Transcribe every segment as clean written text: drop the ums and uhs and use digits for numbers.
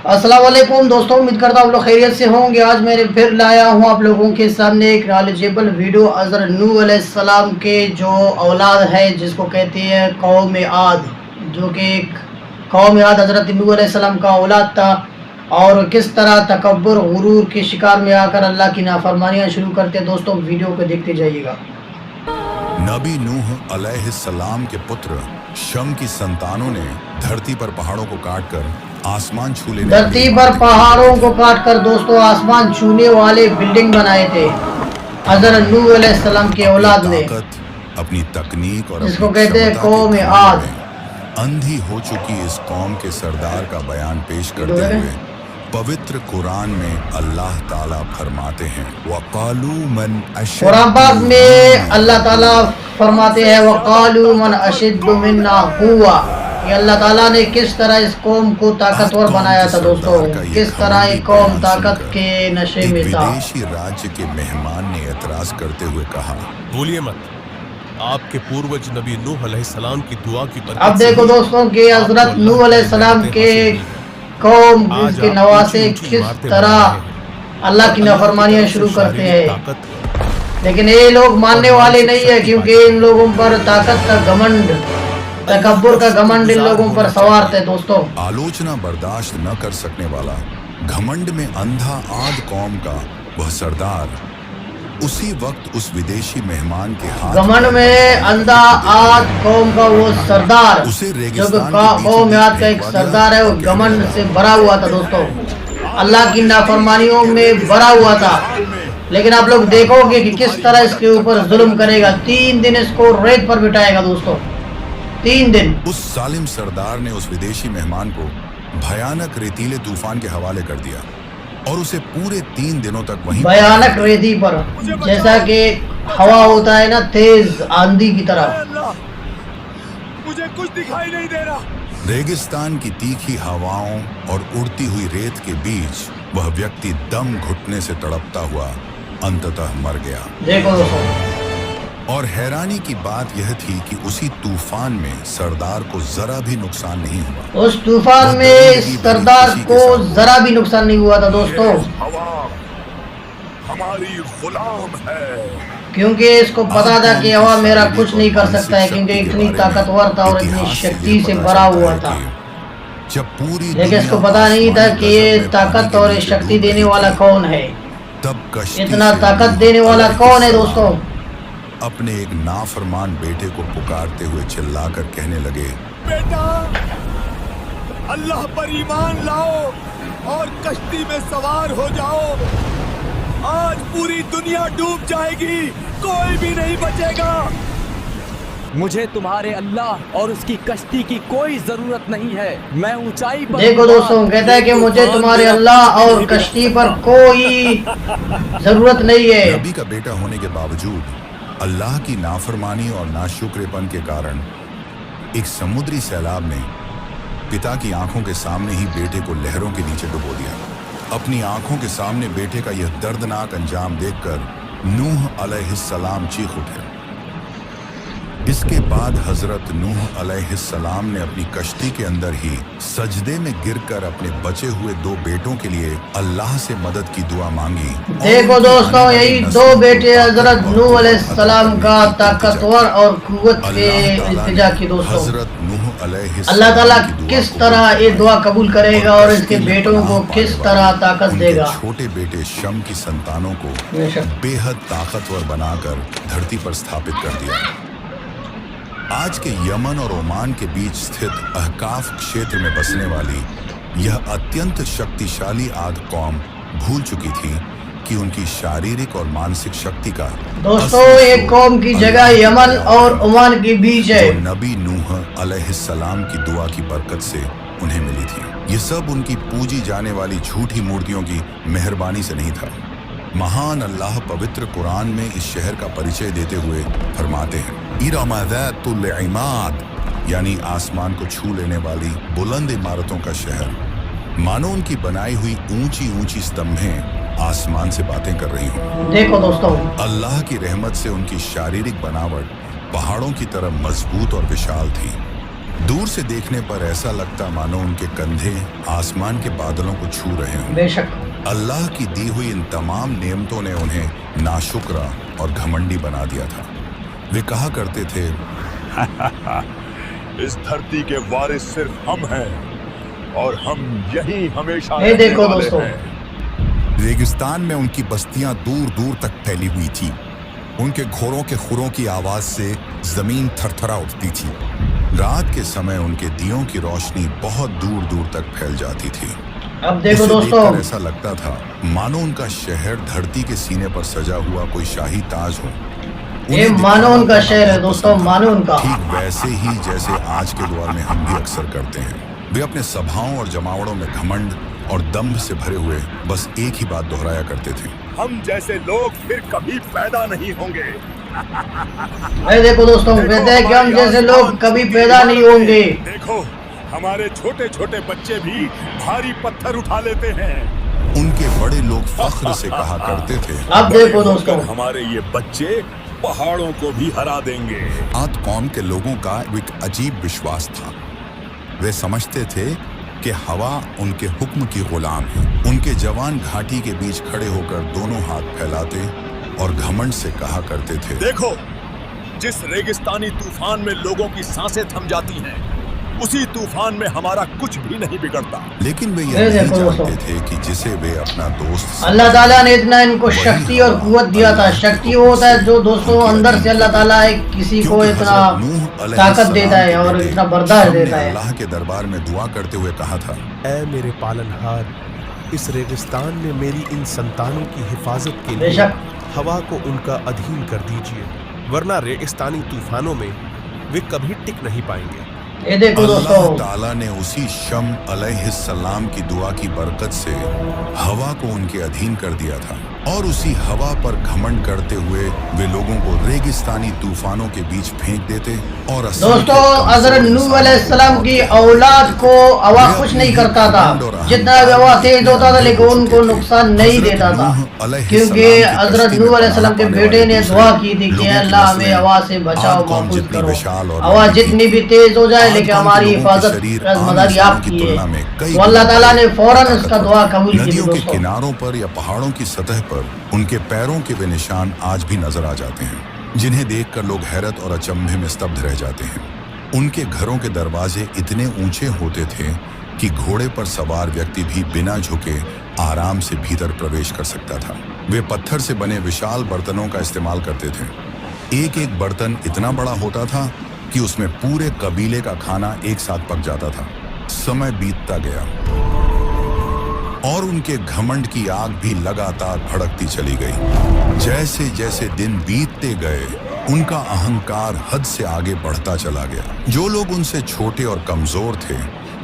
अस्सलाम वालेकुम दोस्तों, उम्मीद करता हूँ आप लोग खैरियत से होंगे। आज मैं फिर लाया हूँ आप लोगों के सामने एक नॉलेजेबल वीडियो हज़रत नूह अलैहिस्सलाम के जो औलाद है जिसको कहते हैं कौम आद, जो कि कौम आद हज़रत नूह अलैहिस्सलाम का औलाद था और किस तरह तकब्बुर गुरूर के शिकार में आकर अल्लाह की नाफरमानियाँ शुरू करते। दोस्तों वीडियो को देखते जाइएगा। नबी नूह अलैहिस्सलाम के पुत्र शम की संतानों ने धरती पर पहाड़ों को काटकर आसमान छू लेने धरती पर पहाड़ों को काटकर दोस्तों आसमान छूने वाले बिल्डिंग बनाए थे हज़रत नूह अलैहिस्सलाम के औलाद ने, अपनी तकनीक और जिसको कहते हैं कौम आद। अंधी हो चुकी इस कौम के सरदार का बयान पेश करते हुए पवित्र कुरान में अल्लाह ताला फरमाते हैं वक़ालू मन अशद्दु, कुरान पाक में अल्लाह ताला फरमाते हैं वक़ालू मन अशद्दु मिन्ना कुव्वा। ये अल्लाह ताला ने किस तरह इस कौम को ताकतवर बनाया था दोस्तों, किस तरह ये कौम ताकत के नशे में था। विदेशी राज्य के मेहमान ने एतराज करते हुए कहा, भूलिए मत, आपके पूर्वज नबी नूह अलैहिस्सलाम की दुआ की बरकत। अब देखो दोस्तों कि हज़रत नूह अलैहिस्सलाम के कौम के नवासे किस तरह अल्लाह की नाफरमानियाँ शुरू करते हैं, लेकिन ये लोग मानने वाले नहीं है क्योंकि इन लोगों पर ताकत का घमंड, तकब्बुर का घमंड इन लोगों पर सवार थे। दोस्तों आलोचना बर्दाश्त न कर सकने वाला घमंड में अंधा आद कौम का वह सरदार उसी वक्त उस विदेशी मेहमान के हाथ घमंड में अंधा आद कौम का वो सरदार, उसे जो रेगिस्तान कौम आद का एक सरदार है, वो घमंड से भरा हुआ था दोस्तों, अल्लाह की नाफरमानियों में भरा हुआ था। लेकिन आप लोग देखोगे कि किस तरह इसके ऊपर जुल्म करेगा। 3 दिन इसको रेत पर बिठाएगा दोस्तों, 3 दिन। उस जालिम सरदार ने उस विदेशी मेहमान को भयानक रेतीले तूफान के हवाले कर दिया और उसे पूरे 3 दिनों तक वहीं भयानक रेती पर, जैसा कि हवा होता है ना तेज आंधी की तरह। मुझे कुछ दिखाई नहीं दे रहा। रेगिस्तान की तीखी हवाओं और उड़ती हुई रेत के बीच वह व्यक्ति दम घुटने से तड़पता हुआ अंततः मर गया। देखो दोस्तों, और हैरानी की बात यह थी कि उसी तूफान में सरदार को जरा भी नुकसान नहीं हुआ। उस तूफान में सरदार को जरा भी नुकसान नहीं हुआ था दोस्तों, हमारी गुलाम है, क्योंकि इसको पता था कि हवा मेरा कुछ नहीं कर सकता है, क्योंकि इतनी ताकतवर था और इतनी शक्ति से भरा हुआ था। जब पूरी लेकिन इसको पता नहीं था कि ये ताकत और ये शक्ति देने वाला कौन है, तब इतना ताकत देने वाला कौन है दोस्तों। अपने एक नाफरमान बेटे को पुकारते हुए चिल्लाकर कहने लगे, बेटा, अल्लाह पर ईमान लाओ और कश्ती में सवार हो जाओ। आज पूरी दुनिया डूब जाएगी, कोई भी नहीं बचेगा। मुझे तुम्हारे अल्लाह और उसकी कश्ती की कोई जरूरत नहीं है। मैं ऊंचाई पर। देखो दोस्तों, कहता है कि मुझे तुम्हारे अल्लाह और कश्ती पर कोई जरूरत नहीं है। नबी का बेटा होने के बावजूद अल्लाह की नाफरमानी और नाशुक्रेपन के कारण एक समुद्री सैलाब ने पिता की आंखों के सामने ही बेटे को लहरों के नीचे डुबो दिया। अपनी आंखों के सामने बेटे का यह दर्दनाक अंजाम देखकर नूह अलैहिस्सलाम चीख उठे। इसके बाद हजरत नूह अलैहिस्सलाम ने अपनी कश्ती के अंदर ही सजदे में गिरकर अपने बचे हुए 2 बेटों के लिए अल्लाह से मदद की दुआ मांगी। देखो दोस्तों, यही 2 बेटे हजरत नूह अलैहिस्सलाम का ताकतवर और कुव्वत के इल्तिजा की दोस्तों। हजरत नूह अलैहिस्सलाम अल्लाह ताला किस तरह ये दुआ कबूल करेगा और इसके बेटों को किस तरह ताकत देगा। छोटे बेटे शम की संतानों को बेहद ताकतवर बनाकर धरती पर स्थापित कर दिया। आज के यमन और ओमान के बीच स्थित अहकाफ क्षेत्र में बसने वाली यह अत्यंत शक्तिशाली आद कौम भूल चुकी थी कि उनकी शारीरिक और मानसिक शक्ति का दोस्तों एक कौम की जगह यमन और ओमान के बीच है, जो नबी नूह अलैहिस्सलाम की दुआ की बरकत से उन्हें मिली थी। ये सब उनकी पूजी जाने वाली झूठी मूर्तियों की मेहरबानी से नहीं था। महान अल्लाह पवित्र कुरान में इस शहर का परिचय देते हुए फरमाते हैं, इरमा ज़ातुल इमाद, यानी आसमान को छू लेने वाली बुलंद इमारतों का शहर। मानो उनकी बनाई हुई ऊंची ऊंची स्तंभें आसमान से बातें कर रही हूँ। देखो दोस्तों, अल्लाह की रहमत से उनकी शारीरिक बनावट पहाड़ों की तरह मजबूत और विशाल थी। दूर से देखने पर ऐसा लगता मानो उनके कंधे आसमान के बादलों को छू रहे हों। बेशक अल्लाह की दी हुई इन तमाम नेमतों ने उन्हें नाशुक्रा और घमंडी बना दिया था। वे कहा करते थे, इस धरती के वारिस सिर्फ हम हैं और हम यही हमेशा ये देखो रहने वाले दोस्तों। हैं। रेगिस्तान में उनकी बस्तियां दूर दूर तक फैली हुई थी। उनके घोड़ों के खुरों की आवाज से जमीन थरथरा उठती थी। रात के समय उनके दियों की रोशनी बहुत दूर दूर तक फैल जाती थी। अब देखो उसे दोस्तों, देखकर ऐसा लगता था मानो उनका शहर धरती के सीने पर सजा हुआ कोई शाही ताज हो। ये उन्हें मानो दिखावा उनका करना शहर है बहुत दोस्तों, पसंद था। मानो उनका। ठीक वैसे ही जैसे आज के दौर में हम भी अक्सर करते हैं। वे अपने सभाओं और जमावड़ों में घमंड और दम्भ से भरे हुए बस एक ही बात दोहराया करते थे, हम जैसे लोग फिर कभी पैदा नहीं होंगे। ये देखो दोस्तों, कहते हैं कि हम जैसे लोग कभी पैदा नहीं होंगे। देखो, हमारे छोटे छोटे बच्चे भी भारी पत्थर उठा लेते हैं। उनके बड़े लोग फख्र से कहा करते थे। अब देखो दोस्तों, हमारे ये बच्चे पहाड़ों को भी हरा देंगे। आद कौम के लोगों का एक अजीब विश्वास था। वे समझते थे कि हवा उनके हुक्म की गुलाम है। उनके जवान घाटी के बीच खड़े होकर दोनों हाथ फैलाते और घमंड से कहा करते थे, देखो, जिस रेगिस्तानी तूफान में लोगों की सांसें थम जाती हैं, उसी तूफान में हमारा कुछ भी नहीं बिगड़ता। लेकिन वे ये यह नहीं देखो दोस्तों। जानते थे कि जिसे वे अपना दोस्त अल्लाह ताला ने इतना इनको शक्ति और कुव्वत दिया था। शक्ति वो होता है जो दोस्तों अंदर से अल्लाह ताला एक किसी को क्योंकि इतना हज़रत नूह अलैहि ताकत सलाम देता है के और बेटे इतना बर्दाश्त हमने देता है। अल्लाह के दरबार में दुआ करते हुए कहा था, ऐ मेरे पालनहार, इस रेगिस्तान में मेरी इन संतानों की हिफाजत के लिए बेशक हवा को उनका अधीन कर दीजिए, वरना रेगिस्तानी तूफानों में वे कभी टिक नहीं पाएंगे। ये देखो अल्लाह दोस्तों, ताला ने उसी शम अलैहिस्सलाम की दुआ की बरकत से हवा को उनके अधीन कर दिया था और उसी हवा पर घमंड करते हुए वे लोगों को रेगिस्तानी तूफानों के बीच फेंक देते और दोस्तों हज़रत नूह अलैहिस्सलाम की औलाद को हवा कुछ नहीं करता था। जितना भी हवा तेज होता था लेकिन उनको नुकसान नहीं देता था, क्योंकि हज़रत नूह अलैहिस्सलाम के बेटे ने दुआ की थी कि अल्लाह हमें हवा से बचाओ, महफूज करो। हवा जितनी भी तेज हो जाए लेकिन हमारी हिफाजत जिम्मेदारी आपकी है। तो अल्लाह ताला ने फौरन उसका दुआ कबूल की थी नदियों के दोस्तों। किनारों पर या पहाड़ों की सतह पर उनके पैरों के वे निशान आज भी नजर आ जाते हैं, जिन्हें देखकर लोग हैरत और अचंभे में स्तब्ध रह जाते हैं। उनके घरों के दरवाजे इतने ऊंचे होते थे कि घोड़े पर सवार व्यक्ति भी बिना झुके आराम से भीतर प्रवेश कर सकता था। वे पत्थर से बने विशाल बर्तनों का इस्तेमाल करते थे। एक एक बर्तन इतना बड़ा होता था कि उसमें पूरे कबीले का खाना एक साथ पक जाता था। समय बीतता गया और उनके घमंड की आग भी लगातार भड़कती चली गई। जैसे जैसे दिन बीतते गए उनका अहंकार हद से आगे बढ़ता चला गया। जो लोग उनसे छोटे और कमजोर थे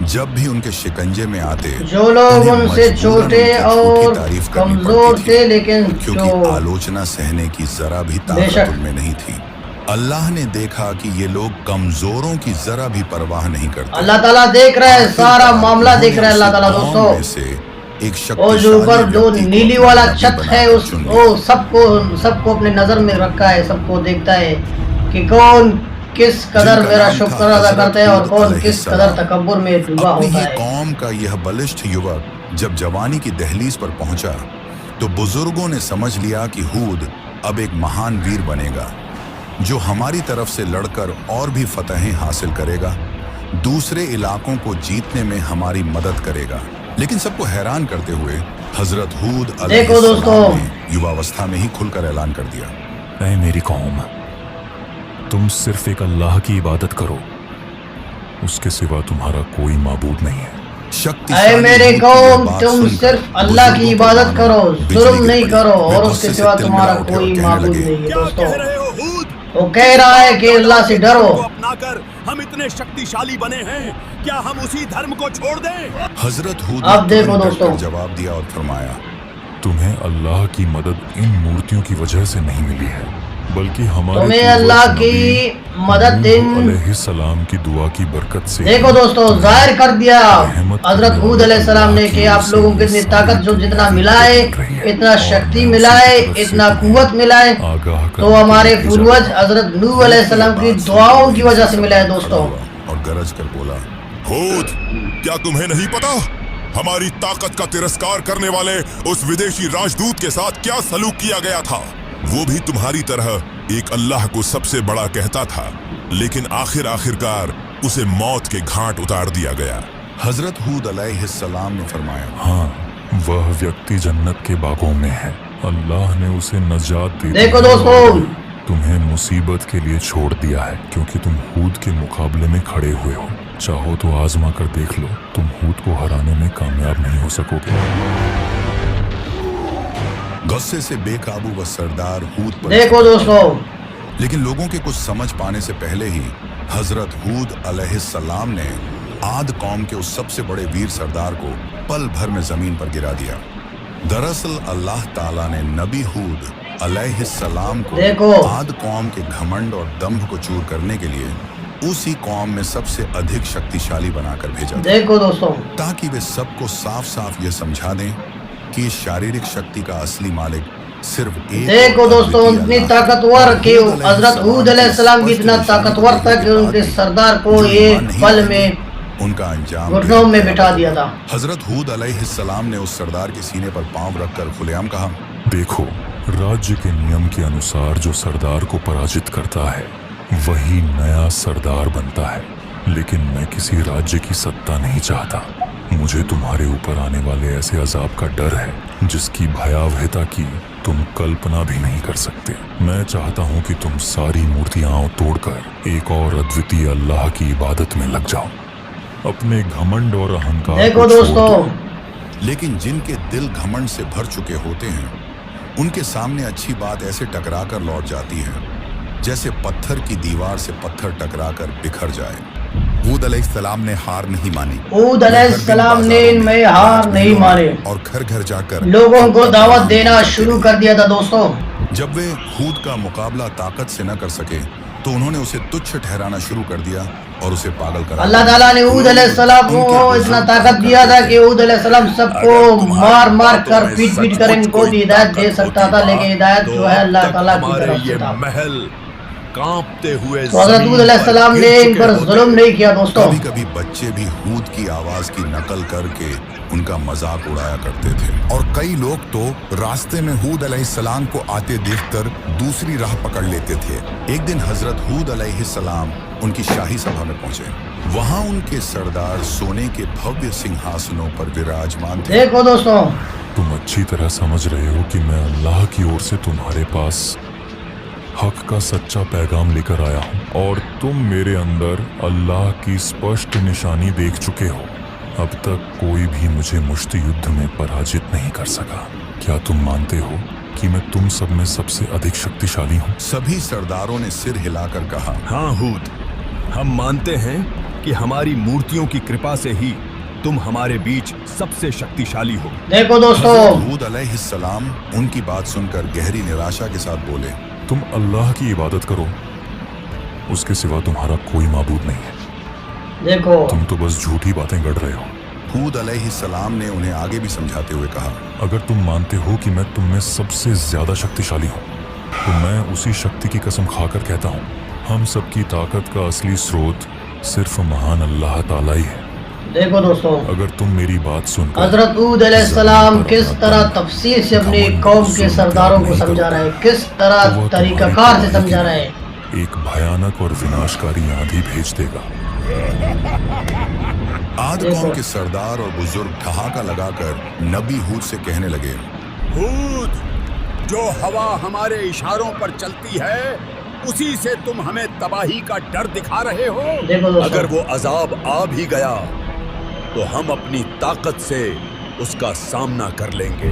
जब भी उनके शिकंजे में आते, जो लोग उन्हें उनसे मजबूरन छोटे उनकी और झूठी तारीफ करनी कमजोर पड़ती थे, थी, लेकिन क्योंकि जो आलोचना सहने की जरा भी बेशक। ताकत उनमें नहीं थी। अल्लाह ने देखा कि ये लोग कमजोरों की जरा भी परवाह नहीं करते। अल्लाह ताला देख रहा है, सारा मामला देख रहा है अल्लाह ताला कौम दोस्तों। में से एक और जो ऊपर शक्तिशाली जो व्यक्ति को नीली वाला नबी छत बनाकर है उस चुन वो सबको अपने नजर में रखा है। सबको देखता है कि कौन किस कदर जिनका मेरा नाम था शुक्र अदा करता है और हज़रत कौन हूद किस कदर अलैहिस्सलाम। तकब्बुर में डूबा अपनी होता ही है। कौम का यह बलिष्ठ युवक जब जवानी की दहलीज पर पहुंचा तो बुजुर्गों ने समझ लिया कि हूद अब एक महान वीर बनेगा जो हमारी तरफ से लड़कर और भी फतहें हासिल करेगा, दूसरे इलाकों को जीतने में हमारी मदद करेगा। लेकिन सबको हैरान करते हुए हजरत हूद देखो दोस्तों, अलैहिस्सलाम ने युवावस्था में ही खुलकर ऐलान कर दिया, ऐ मेरी कौम, तुम सिर्फ एक अल्लाह की इबादत करो, उसके सिवा तुम्हारा कोई माबूद नहीं है। ऐ मेरे कौम, तुम सिर्फ अल्लाह की इबादत करो, जुल्म नहीं करो और उसके सिवा तुम्हारा कोई माबूद नहीं है। क्या दोस्तों कह रहे हो हूद? वो कह रहा है कि अल्लाह से डरो। को अपनाकर हम इतने शक्तिशाली बने हैं, क्या हम उसी धर्म को छोड़ दें? हजरत हूद अब ने देखो तुरंत दोस्तों। डटकर जवाब दिया और फरमाया, तुम्हें अल्लाह की मदद इन मूर्तियों की वजह से नहीं मिली है, बल्कि हमारे तुम्हें अल्लाह की मदद इन अलैहिस्सलाम की दुआ की बरकत से। देखो दोस्तों, जाहिर कर दिया हजरत हूद अलैहिस्सलाम ने कि आप लोगों को इतनी ताकत जो जितना मिला है, इतना शक्ति मिला है, इतना कुव्वत मिला है, तो हमारे पूर्वज हजरत नूह अलैहिस्सलाम की दुआओं की वजह से मिला है दोस्तों। और गरज कर बोला, हूद, क्या तुम्हें नहीं पता हमारी ताकत का तिरस्कार करने वाले उस विदेशी राजदूत के साथ क्या सलूक किया गया था? वो भी तुम्हारी तरह एक अल्लाह को सबसे बड़ा कहता था, लेकिन आखिरकार उसे मौत के घाट उतार दिया गया। हजरत हूद अलैहिस्सलाम ने फरमाया, हाँ, वह व्यक्ति जन्नत के बागों में है। अल्लाह ने उसे नजात दे दी। देखो दोस्तों, तुम्हें मुसीबत के लिए छोड़ दिया है क्योंकि तुम हूद के मुकाबले में खड़े हुए हो। चाहो तो आजमा कर देख लो, तुम हूद को हराने में कामयाब नहीं हो सकोगे। गुस्से से बेकाबू वह सरदार हूद पर, देखो दोस्तों, लेकिन लोगों के कुछ समझ पाने से पहले ही हजरत हूद अलैहिस्सलाम ने आद कौम के उस सबसे बड़े वीर सरदार को पल भर में जमीन पर गिरा दिया। दरअसल अल्लाह ताला ने नबी हूद अलैहिस्सलाम को देखो, आद कौम के घमंड और दंभ को चूर करने के लिए उसी कौम में सबसे अधिक शक्तिशाली बनाकर भेजा था, देखो दोस्तों, ताकि वे सबको साफ साफ ये समझा दें कि इस शारीरिक शक्ति का असली मालिक सिर्फ एक। देखो दोस्तों, इतनी ताकतवर कि हजरत हूद अलैहिस्सलाम की इतना ताकतवर था कि उनके सरदार को एक पल में उनका अंजाम घुटनों में बिठा दिया था। हजरत हूद अलैहिस्सलाम ने उस सरदार के सीने पर पांव रखकर खुलेआम कहा, देखो, राज्य के नियम के अनुसार जो सरदार को पराजित करता है वही नया सरदार बनता है, लेकिन मैं किसी राज्य की सत्ता नहीं चाहता। मुझे तुम्हारे ऊपर आने वाले ऐसे अजाब का डर है जिसकी भयावहता की तुम कल्पना भी नहीं कर सकते। मैं चाहता हूँ कि तुम सारी मूर्तियां तोड़कर एक और अद्वितीय अल्लाह की इबादत में लग जाओ, अपने घमंड और अहंकार देखो को छोड़ दोस्तों, दो। लेकिन जिनके दिल घमंड से भर चुके होते हैं उनके सामने अच्छी बात ऐसे टकरा कर लौट जाती है जैसे पत्थर की दीवार से पत्थर टकराकर बिखर जाए। हूद अलैहिस्सलाम ने हार नहीं मानी। हूद अलैहिस्सलाम ने इनमें हार नहीं माने और घर घर जाकर लोगों को दावत देना शुरू कर दिया था। दोस्तों, जब वे हूद का मुकाबला ताकत से न कर सके तो उन्होंने उसे तुच्छ ठहराना शुरू कर दिया और उसे पागल करा। अल्लाह ताला ने हूद अलैहिस्सलाम को इतना ताकत दिया था कि हूद अलैहिस्सलाम सबको मार मार कर पीट पीट कर इनको भी हिदायत दे सकता था, लेकिन हिदायत जो है अल्लाह ताला की तरफ से था। महल कांपते हुए तो हजरत हूद अलैहिस्सलाम ने इन पर जुल्म नहीं किया। दोस्तों, कभी कभी बच्चे भी हूद की आवाज की नकल करके उनका मजाक उड़ाया करते थे और कई लोग तो रास्ते में हूद अलैहिस्सलाम को आते देखकर दूसरी राह पकड़ लेते थे। एक दिन हजरत हूद अलैहिस्सलाम उनकी शाही सभा में पहुंचे। वहां उनके सरदार सोने के भव्य सिंहासनों पर विराजमान थे। देखो दोस्तों, तुम अच्छी तरह समझ रहे हो कि मैं अल्लाह की ओर से तुम्हारे पास हक का सच्चा पैगाम लेकर आया हूँ और तुम मेरे अंदर अल्लाह की स्पष्ट निशानी देख चुके हो। अब तक कोई भी मुझे मुश्त युद्ध में पराजित नहीं कर सका। क्या तुम मानते हो कि मैं तुम सब में सबसे अधिक शक्तिशाली हूँ? सभी सरदारों ने सिर हिलाकर कहा, हाँ हूद, हम मानते हैं कि हमारी मूर्तियों की कृपा से ही तुम हमारे बीच सबसे शक्तिशाली हो। देखो दोस्तों, हजरत हूद अलैहिस्सलाम उनकी बात सुनकर गहरी निराशा के साथ बोले, तुम अल्लाह की इबादत करो, उसके सिवा तुम्हारा कोई माबूद नहीं है। देखो, तुम तो बस झूठी बातें गढ़ रहे हो। हूद अलैहिस्सलाम ने उन्हें आगे भी समझाते हुए कहा, अगर तुम मानते हो कि मैं तुम में सबसे ज्यादा शक्तिशाली हूँ तो मैं उसी शक्ति की कसम खाकर कहता हूँ, हम सबकी ताकत का असली स्रोत सिर्फ महान अल्लाह ताला ही है। देखो दोस्तों, अगर तुम मेरी बात सुनकर हजरत हूद अलैहिस्सलाम किस तरह तफसील से अपनी कौम के सरदारों को समझा रहे हैं, किस तरह तरीकाकार से समझा रहे हैं। एक भयानक और विनाशकारी आंधी भेज देगा। आद कौम के सरदार और बुजुर्ग ठहाका लगाकर नबी हूद से कहने लगे, हूद, जो हवा हमारे इशारों पर चलती है उसी से तुम हमें तबाही का डर दिखा रहे हो। देखो दोस्तों, अगर वो अजाब आ भी गया तो हम अपनी ताकत से उसका सामना कर लेंगे।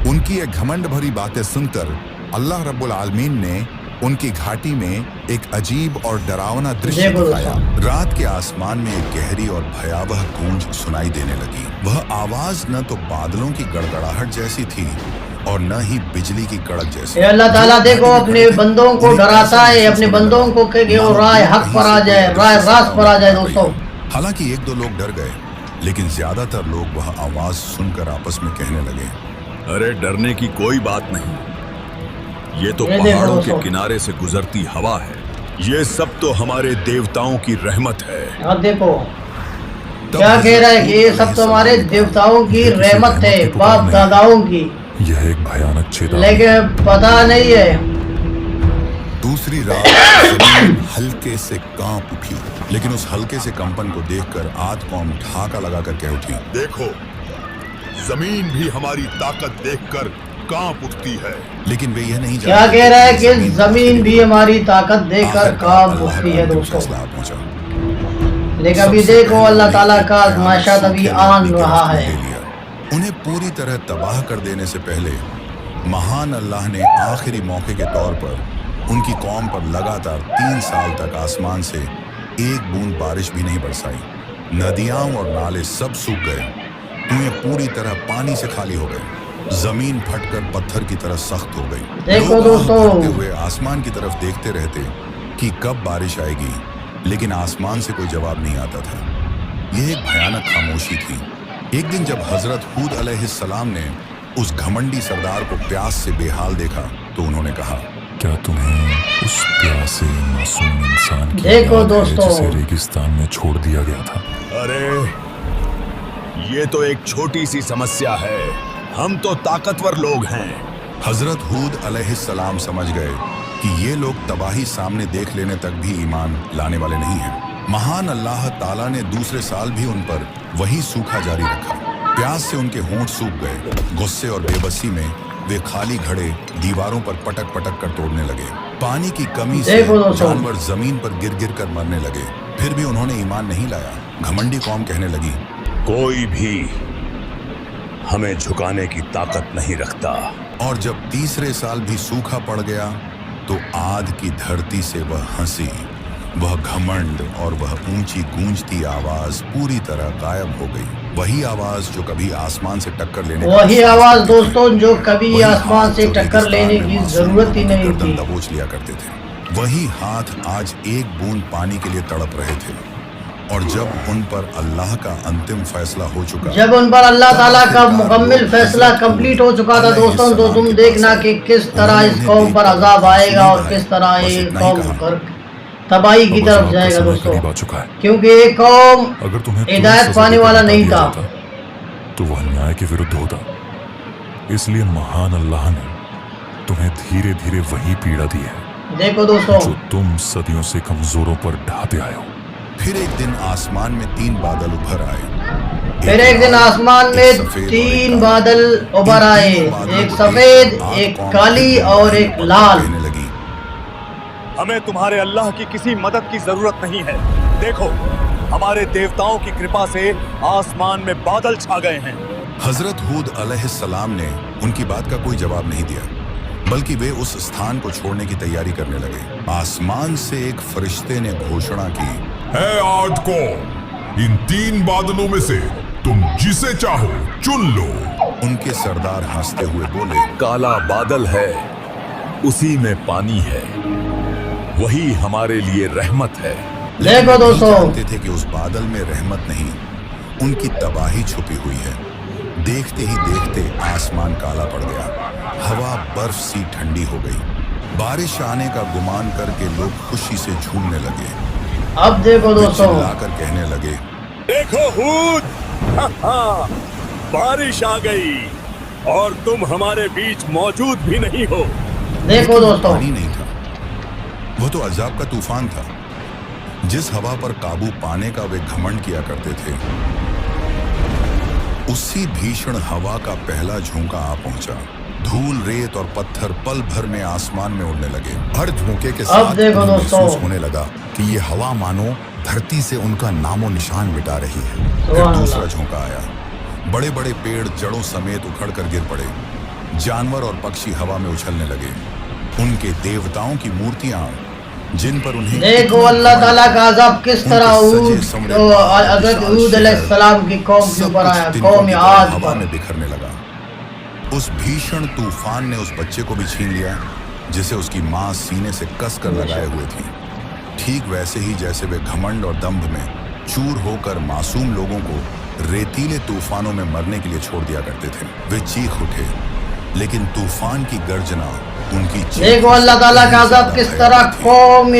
उनकी ये घमंड भरी बातें सुनकर अल्लाह रब्बुल आलमीन ने उनकी घाटी में एक अजीब और डरावना दृश्य दिखाया। रात के आसमान में एक गहरी और भयावह गूंज सुनाई देने लगी। वह आवाज न तो बादलों की गड़गड़ाहट जैसी थी और न ही बिजली की कड़क जैसी। अल्लाह ताला देखो अपने बंदों को डराता है, अपने बंदों को कि वो राह हक पर आ जाए, राह रास्त पर आ जाए। दोस्तों, हालांकि एक दो लोग डर गए, लेकिन ज्यादातर लोग वह आवाज सुनकर आपस में कहने लगे, अरे डरने की कोई बात नहीं, ये तो ये देखो पहाड़ों दोस्तों। के किनारे से गुजरती हवा है। ये सब तो हमारे देवताओं की रहमत है। अब देखो क्या कह रहा है कि ये सब तो हमारे देवताओं की रहमत है, बाप दादाओं की, यह एक भयानक चेतावनी। लेकिन पता नहीं है। दूसरी रात जमीन हल्के से कांप उठी, लेकिन उस हल्के से कंपन को देखकर आद कौम ठाका लगाकर कह उठी, देखो जमीन भी हमारी ताकत देखकर कांप उठती है। लेकिन वे यह नहीं क्या कह रहा है कि जमीन भी हमारी ताकत देखकर कांप उठती है दोस्तों। लेकिन अभी देखो अल्लाह ताला का आज़माइश अभी आन रहा है। उन्हें पूरी तरह तबाह कर देने से पहले महान अल्लाह ने आखिरी मौके के तौर पर उनकी कौम पर लगातार 3 साल तक आसमान से एक बूंद बारिश भी नहीं बरसाई। नदियां और नाले सब सूख गए, कुएं पूरी तरह पानी से खाली हो गए, जमीन फटकर पत्थर की तरह सख्त हो गई। देखो लोग दोस्तों, आग भरते हुए आसमान की तरफ देखते रहते कि कब बारिश आएगी, लेकिन आसमान से कोई जवाब नहीं आता था। यह एक भयानक खामोशी थी। एक दिन जब हजरत हूद अलैहिस्सलाम ने उस घमंडी सरदार को प्यास से बेहाल देखा तो उन्होंने कहा, क्या तुम्हें उस प्यासे मासूम इंसान की देखो याद है दोस्तों, जिसे रेगिस्तान में छोड़ दिया गया था? अरे ये तो एक छोटी सी समस्या है, हम तो ताकतवर लोग हैं। हजरत हूद अलैहिस्सलाम समझ गए कि ये लोग तबाही सामने देख लेने तक भी ईमान लाने वाले नहीं हैं। महान अल्लाह ताला ने दूसरे साल भी उन पर वही सूखा जारी रखा। प्यास से उनके होंठ सूख गए। गुस्से और बेबसी में वे खाली घड़े दीवारों पर पटक पटक कर तोड़ने लगे। पानी की कमी से जानवर जमीन पर गिर गिर कर मरने लगे। फिर भी उन्होंने ईमान नहीं लाया। घमंडी कौम कहने लगी, कोई भी हमें झुकाने की ताकत नहीं रखता। और जब तीसरे साल भी सूखा पड़ गया तो आद की धरती से वह हंसी, वह घमंड और वह ऊंची गूंजती आवाज पूरी तरह गायब हो गई। वही आवाज जो कभी आसमान से टक्कर लेने वही आवाज दोस्तों जो कभी आसमान से टक्कर लेने की जरूरत ही नहीं थी। दबोच लिया करते थे। वही हाथ आज एक बूंद पानी के लिए तड़प रहे थे। और जब उन पर अल्लाह का अंतिम फैसला हो चुका, जब उन पर अल्लाह ताला का मुकम्मल फैसला कंप्लीट हो चुका था दोस्तों, तो तुम देखना कि किस तरह इस कौम पर अजाब आएगा और किस तरह ये कौम पर तबाही की तरफ जाएगा दोस्तों। क्योंकि ये कौम अगर तुम्हें हिदायत पाने वाला नहीं था तो वह न्याय के विरुद्ध होता। इसलिए महान अल्लाह ने तुम्हें धीरे धीरे वही पीड़ा दी है देखो दोस्तों जो तुम सदियों से कमजोरों पर ढाते आए हो। फिर एक दिन आसमान में 3 बादल उभर आए। फिर एक दिन आसमान में 3 बादल उभर आए, एक सफेद, एक काली और एक लाल। कहने लगी, हमें तुम्हारे अल्लाह की किसी मदद की जरूरत नहीं है। देखो हमारे देवताओं की कृपा से आसमान में बादल छा गए हैं। हजरत हूद अलैहिस्सलाम ने उनकी बात का कोई जवाब नहीं दिया, बल्कि वे उस स्थान को छोड़ने की तैयारी करने लगे। आसमान से एक फरिश्ते ने घोषणा की, है आद को इन 3 बादलों में से तुम जिसे चाहो चुन लो। उनके सरदार हंसते हुए बोले, काला बादल है, उसी में पानी है, वही हमारे लिए रहमत है। देखो दोस्तों, जानते थे कि उस बादल में रहमत नहीं, उनकी तबाही छुपी हुई है। देखते ही देखते आसमान काला पड़ गया, हवा बर्फ सी ठंडी हो गई। बारिश आने का गुमान करके लोग खुशी से झूमने लगे। अब देखो दोस्तों, चिल्लाकर कहने लगे, देखो हूद, बारिश आ गई और तुम हमारे बीच मौजूद भी नहीं हो। देखो दोस्तों, पानी नहीं था, वो तो अजाब का तूफान था। जिस हवा पर काबू पाने का वे घमंड किया करते थे, उसी भीषण हवा का पहला झोंका आ पहुंचा। धूल, रेत और पत्थर पल भर में आसमान में उड़ने लगे। हर झोंके के साथ देखो उन्हें दोस्तों, महसूस होने लगा कि ये हवा मानो धरती से उनका नामो निशान मिटा रही है। फिर दूसरा झोंका आया। बड़े बड़े पेड़ जड़ों समेत उखड़ कर गिर पड़े। जानवर और पक्षी हवा में उछलने लगे। उनके देवताओं की मूर्तियां जिन पर उन्हें देखो अल्लाह ताला का अज़ाब किस तरह हज़रत हूद अलैहिस्सलाम की कौम के ऊपर आया, कौम आद हवा पर। में बिखरने लगा। उस भीषण तूफान ने उस बच्चे को भी छीन लिया जिसे उसकी मां सीने से कस कर लगाए हुए थी। ठीक वैसे ही जैसे वे घमंड और दंभ में चूर होकर मासूम लोगों को रेतीले तूफानों में मरने के लिए छोड़ दिया करते थे। वे चीख उठे, लेकिन तूफान की गर्जना उनकी चीख देखो अल्लाह ताला का अज़ाब किस तरह कौम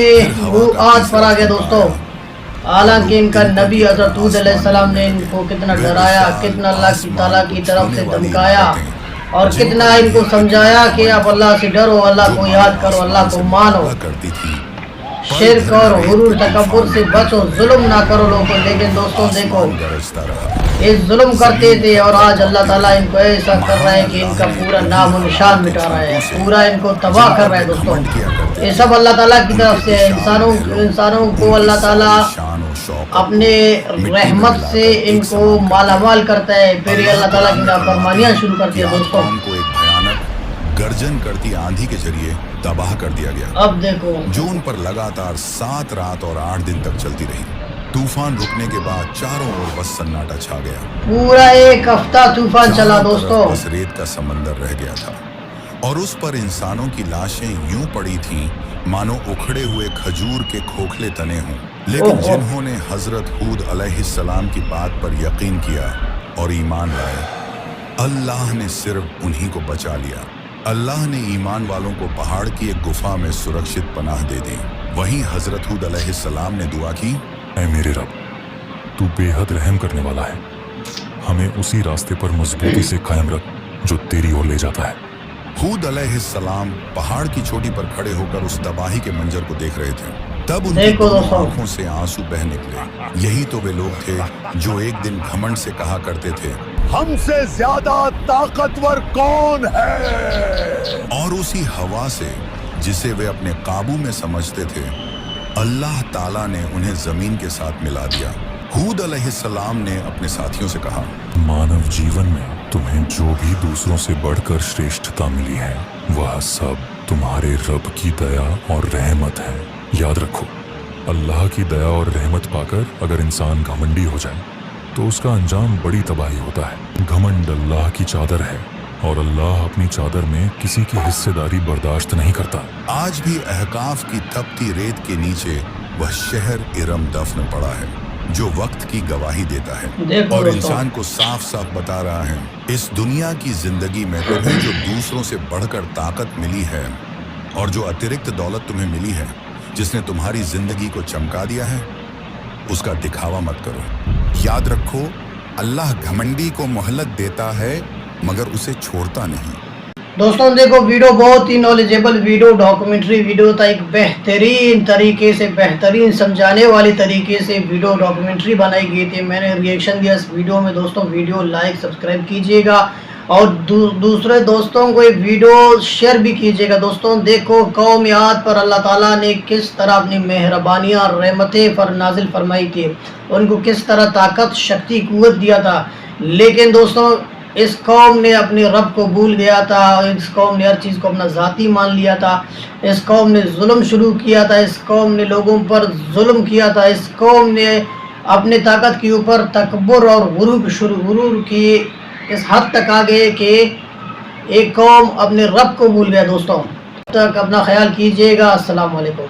आद पर आ गया दोस्तों। हालांकि इनका नबी हज़रत हूद अलैहिस्सलाम ने इनको कितना डराया, कितना अल्लाह ताला की तरफ से धमकाया और कितना इनको समझाया कि आप अल्लाह से डरो, अल्लाह को याद करो, अल्लाह को मानो, करती थी, शिर्क और हुरूर तकब्बुर से बचो, जुल्म ना करो लोगों को। लेकिन दोस्तों देखो गरजता रहा। ये जुल्म करते थे और आज अल्लाह ताला इनको ऐसा कर रहा है कि इनका पूरा नाम और निशान मिटा रहा है, पूरा इनको तबाह कर रहा है दोस्तों। ये सब अल्लाह ताला की तरफ से है। इंसानों को अल्लाह ताला शान और शौक अपने रहमत से इनको मालामाल करता है, फिर ये अल्लाह ताला की नाफरमानियां शुरू करती है दोस्तों। कौम को एक भयानक गर्जन करती आंधी के जरिए तबाह कर दिया गया, अब देखो जो उन पर लगातार 7 रात और 8 दिन तक चलती रही। तूफान रुकने के बाद चारों ओर बस सन्नाटा छा गया। पूरा एक हफ्ता तूफान चला चारों तरफ दोस्तों। बस रेत का समंदर रह गया था और उस पर इंसानों की लाशें यूं पड़ी थीं मानो उखड़े हुए खजूर के खोखले तने हों। लेकिन ओहो। जिन्होंने हजरत हूद अलैहिस्सलाम की बात पर यकीन किया और ईमान लाए, अल्लाह ने सिर्फ उन्हीं को बचा लिया। अल्लाह ने ईमान वालों को पहाड़ की एक गुफा में सुरक्षित पनाह दे दी। वहीं हजरत हूद अलैहिस्सलाम ने दुआ की, ऐ मेरे रब, तू बेहद रहम करने वाला है, हमें उसी रास्ते पर मजबूती से कायम रख जो तेरी ओर ले जाता है। हूद अलैहिस्सलाम पहाड़ की चोटी पर खड़े होकर उस तबाही के मंजर को देख रहे थे। तब उनकी देखो दोनों दोस्तों। आंखों से आंसू बह निकले। यही तो वे लोग थे जो एक दिन घमंड से कहा करते थे, हमसे ज्यादा ताकतवर कौन है? और उसी हवा से जिसे वे अपने काबू में समझते थे, अल्लाह ताला ने उन्हें जमीन के साथ मिला दिया। हूद अलैहिस्सलाम ने अपने साथियों से कहा, मानव जीवन में तुम्हें जो भी दूसरों से बढ़कर श्रेष्ठता मिली है, वह सब तुम्हारे रब की दया और रहमत है। याद रखो, अल्लाह की दया और रहमत पाकर अगर इंसान घमंडी हो जाए तो उसका अंजाम बड़ी तबाही होता है। घमंड अल्लाह की चादर है और अल्लाह अपनी चादर में किसी की हिस्सेदारी बर्दाश्त नहीं करता। आज भी अहकाफ की तपती रेत के नीचे वह शहर इरम दफन पड़ा है जो वक्त की गवाही देता है देखो और दोस्तों। इंसान को साफ साफ बता रहा है, इस दुनिया की जिंदगी में तुम्हें जो दूसरों से बढ़कर ताकत मिली है और जो अतिरिक्त दौलत तुम्हें मिली है, जिसने तुम्हारी जिंदगी को चमका दिया है, उसका दिखावा मत करो। याद रखो, अल्लाह घमंडी को मोहलत देता है मगर उसे छोड़ता नहीं। दोस्तों देखो वीडियो बहुत ही नॉलेजेबल वीडियो, डॉक्यूमेंट्री वीडियो था। एक बेहतरीन तरीके से, बेहतरीन समझाने वाले तरीके से वीडियो डॉक्यूमेंट्री बनाई गई थी। मैंने रिएक्शन दिया इस वीडियो में। दोस्तों वीडियो लाइक सब्सक्राइब कीजिएगा और दूसरे दोस्तों को ये वीडियो शेयर भी कीजिएगा। दोस्तों देखो कौम आद पर अल्लाह ताला ने किस तरह अपनी मेहरबानियाँ और रहमतें पर नाजिल फरमाई थी, उनको किस तरह ताकत, शक्ति, कुव्वत दिया था। लेकिन दोस्तों इस कौम ने अपने रब को भूल गया था, इस कौम ने हर चीज़ को अपना ज़ाती मान लिया था, इस कौम ने जुल्म शुरू किया था, इस कौम ने लोगों पर जुल्म किया था, इस कौम ने अपने ताकत के ऊपर तकब्बुर और गुरूर की इस हद तक आ गए कि एक कौम अपने रब को भूल गया। दोस्तों तब तक अपना ख्याल कीजिएगा। अस्सलाम वालेकुम।